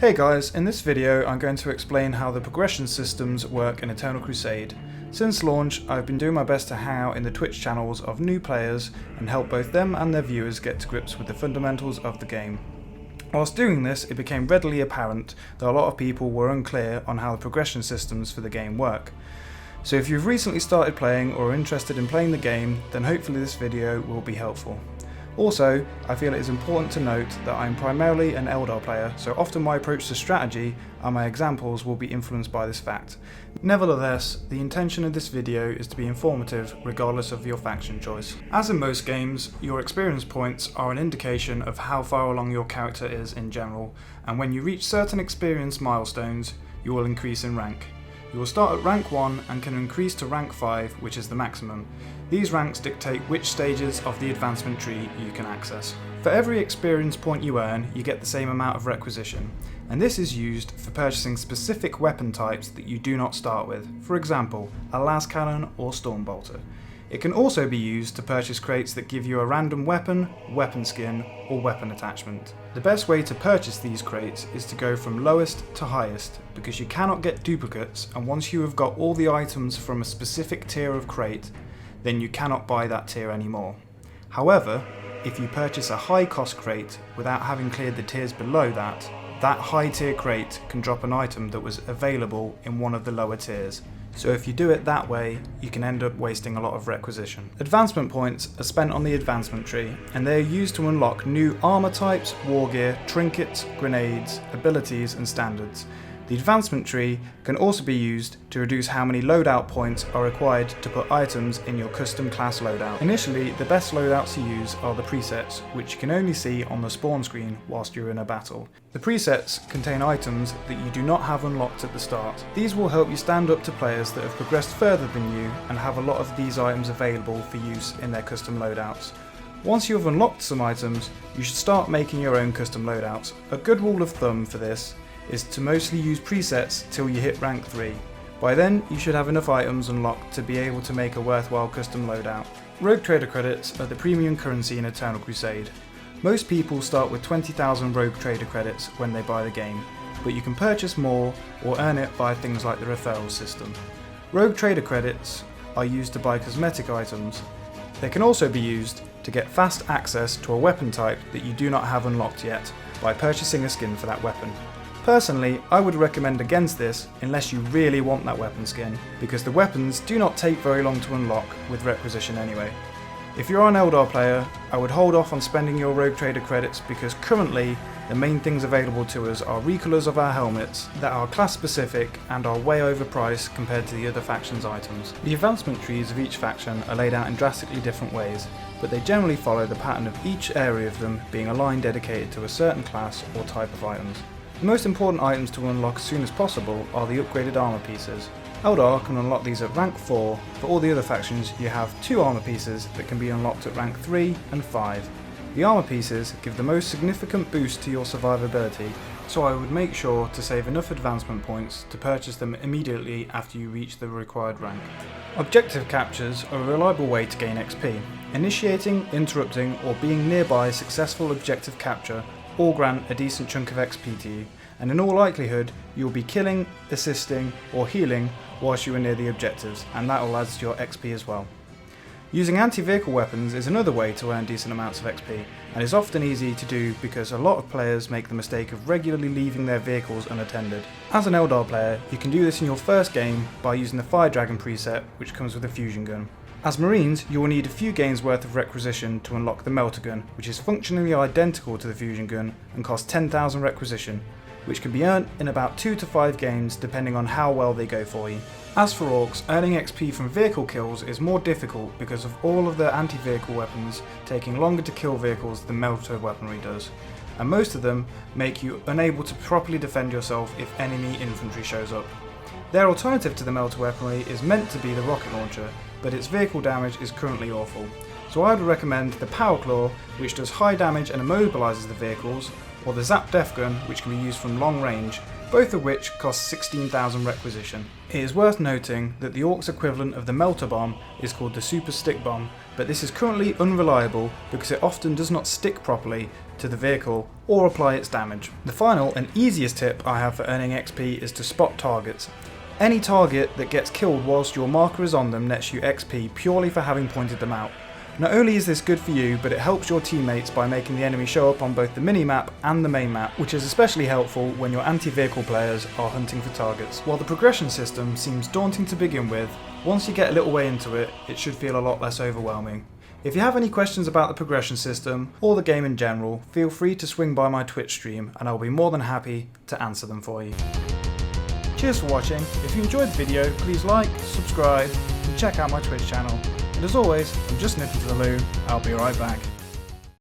Hey guys, in this video I'm going to explain how the progression systems work in Eternal Crusade. Since launch I've been doing my best to hang out in the Twitch channels of new players and help both them and their viewers get to grips with the fundamentals of the game. Whilst doing this, it became readily apparent that a lot of people were unclear on how the progression systems for the game work. So if you've recently started playing or are interested in playing the game, then hopefully this video will be helpful. Also, I feel it is important to note that I am primarily an Eldar player, so often my approach to strategy and my examples will be influenced by this fact. Nevertheless, the intention of this video is to be informative regardless of your faction choice. As in most games, your experience points are an indication of how far along your character is in general, and when you reach certain experience milestones, you will increase in rank. You will start at rank 1 and can increase to rank 5, which is the maximum. These ranks dictate which stages of the advancement tree you can access. For every experience point you earn, you get the same amount of requisition, and this is used for purchasing specific weapon types that you do not start with, for example, a las cannon or stormbolter. It can also be used to purchase crates that give you a random weapon, weapon skin, or weapon attachment. The best way to purchase these crates is to go from lowest to highest, because you cannot get duplicates, and once you have got all the items from a specific tier of crate, then you cannot buy that tier anymore. However, if you purchase a high cost crate without having cleared the tiers below that, that high tier crate can drop an item that was available in one of the lower tiers. So if you do it that way, you can end up wasting a lot of requisition. Advancement points are spent on the advancement tree, and they are used to unlock new armor types, war gear, trinkets, grenades, abilities and standards. The advancement tree can also be used to reduce how many loadout points are required to put items in your custom class loadout. Initially, the best loadouts to use are the presets, which you can only see on the spawn screen whilst you're in a battle. The presets contain items that you do not have unlocked at the start. These will help you stand up to players that have progressed further than you and have a lot of these items available for use in their custom loadouts. Once you have unlocked some items, you should start making your own custom loadouts. A good rule of thumb for this is to mostly use presets till you hit rank 3. By then you should have enough items unlocked to be able to make a worthwhile custom loadout. Rogue Trader credits are the premium currency in Eternal Crusade. Most people start with 20,000 Rogue Trader credits when they buy the game, but you can purchase more or earn it via things like the referral system. Rogue Trader credits are used to buy cosmetic items. They can also be used to get fast access to a weapon type that you do not have unlocked yet by purchasing a skin for that weapon. Personally, I would recommend against this unless you really want that weapon skin, because the weapons do not take very long to unlock with requisition anyway. If you're an Eldar player, I would hold off on spending your Rogue Trader credits because currently the main things available to us are recolors of our helmets that are class specific and are way overpriced compared to the other factions' items. The advancement trees of each faction are laid out in drastically different ways, but they generally follow the pattern of each area of them being a line dedicated to a certain class or type of items. The most important items to unlock as soon as possible are the upgraded armor pieces. Eldar can unlock these at rank 4, for all the other factions you have 2 armor pieces that can be unlocked at rank 3 and 5. The armor pieces give the most significant boost to your survivability, so I would make sure to save enough advancement points to purchase them immediately after you reach the required rank. Objective captures are a reliable way to gain XP. Initiating, interrupting or being nearby successful objective capture all grant a decent chunk of XP to you, and in all likelihood you'll be killing, assisting or healing whilst you are near the objectives, and that will add to your XP as well. Using anti-vehicle weapons is another way to earn decent amounts of XP, and is often easy to do because a lot of players make the mistake of regularly leaving their vehicles unattended. As an Eldar player, you can do this in your first game by using the Fire Dragon preset, which comes with a fusion gun. As Marines, you will need a few games worth of requisition to unlock the Melter Gun, which is functionally identical to the Fusion Gun and costs 10,000 requisition, which can be earned in about 2 to 5 games depending on how well they go for you. As for Orcs, earning XP from vehicle kills is more difficult because of all of the anti-vehicle weapons taking longer to kill vehicles than Melter weaponry does, and most of them make you unable to properly defend yourself if enemy infantry shows up. Their alternative to the Melter weaponry is meant to be the rocket launcher, but its vehicle damage is currently awful. So I would recommend the Power Claw, which does high damage and immobilises the vehicles, or the Zap Def Gun, which can be used from long range, both of which cost 16,000 requisition. It is worth noting that the Orcs equivalent of the Melter Bomb is called the Super Stick Bomb, but this is currently unreliable because it often does not stick properly to the vehicle or apply its damage. The final and easiest tip I have for earning XP is to spot targets. Any target that gets killed whilst your marker is on them nets you XP purely for having pointed them out. Not only is this good for you, but it helps your teammates by making the enemy show up on both the mini-map and the main map, which is especially helpful when your anti-vehicle players are hunting for targets. While the progression system seems daunting to begin with, once you get a little way into it, it should feel a lot less overwhelming. If you have any questions about the progression system, or the game in general, feel free to swing by my Twitch stream and I'll be more than happy to answer them for you. Cheers for watching. If you enjoyed the video, please like, subscribe, and check out my Twitch channel. And as always, I'm just nipping to the loo. I'll be right back.